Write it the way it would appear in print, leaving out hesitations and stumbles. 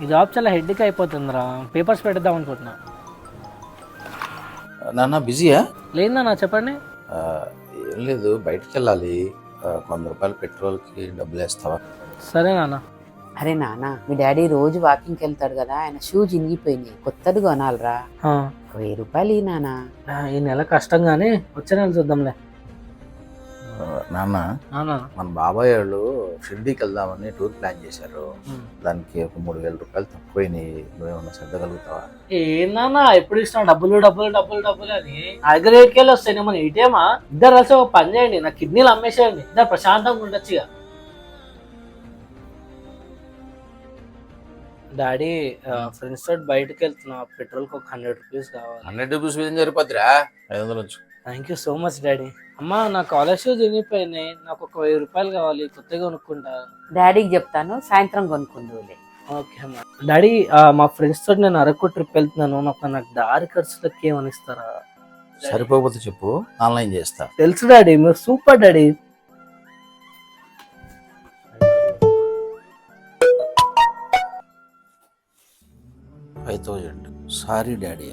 ఈ జాబ్ చాలా హెడ్కి అయిపోతుందిరా, పేపర్స్ పెట్టేద్దాం అనుకుంటున్నా. నాన్న బిజీయా? లేదు నాన్న, చెప్పండి. ఆ, ఏం లేదు, బయటికి వెళ్ళాలి. 100 రూపాయలు పెట్రోల్కి డబ్బులు వేస్తావా? సరే నాన్న. అరే నాన్న, మీ డాడీ రోజు వాకింగ్కి వెళ్తాడు కదా, ఆయన షూ జినిగిపోయినాయి, కొత్తది కొనాలిరా. ఆ, 1000 రూపాయలు ఈ నాన్న. ఈ నెల కష్టంగానే వచ్చే నెల చూద్దాంలే. నాన్న, నాన్న. మన బాబాయ్ వాళ్ళు షిర్డీకి వెళ్దామని టూర్ ప్లాన్ చేశారు. దానికి ఒక 3000 రూపాయలు తక్కువైనాయి. నువ్వేమన్నా సర్దగలుగుతావా? ఏందన్నా ఎప్పుడు ఇస్తున్నా డబ్బులు డబ్బులు డబ్బులు డబ్బులు అని? నా దగ్గర ఏటికెళ్ళి వస్తాయి, మన ఏటీఎమా? ఇద్దరు కలిసి ఒక పని చేయండి, నా కిడ్నీలు అమ్మేసేయండి, ఇద్దరు ప్రశాంతంగా ఉండొచ్చు ఇక. డాడీ, ఫ్రెండ్స్ తోటి బయటకు వెళ్తున్నా, పెట్రోల్కి ఒక 100 రూపీస్ కావాలి. 100 రూపీస్ మీద సరిపోద్దిరా, 500 ఉంచు. Thank you so much daddy. అమ్మా, నా కాలేజ్ షూస్ విరిగిపోయినాయి, నాకు ఒక 1000 రూపాయలు కావాలి, కొత్తగా కొనుక్కుంటా. డాడీకి చెప్తాను, సాయంత్రం కొనుక్కుందులే. ఓకే అమ్మా. డాడీ, మా ఫ్రెండ్స్ తోటి నేను అరకు ట్రిప్ వెళ్తున్నాను, నాకు దారి ఖర్చులకి ఏమని ఇస్తారా? సరిపోకపోతే చెప్పు, ఆన్లైన్ చేస్తా. తెలుసు డాడీ, మీరు సూపర్ డాడీ. 5000. Sorry daddy.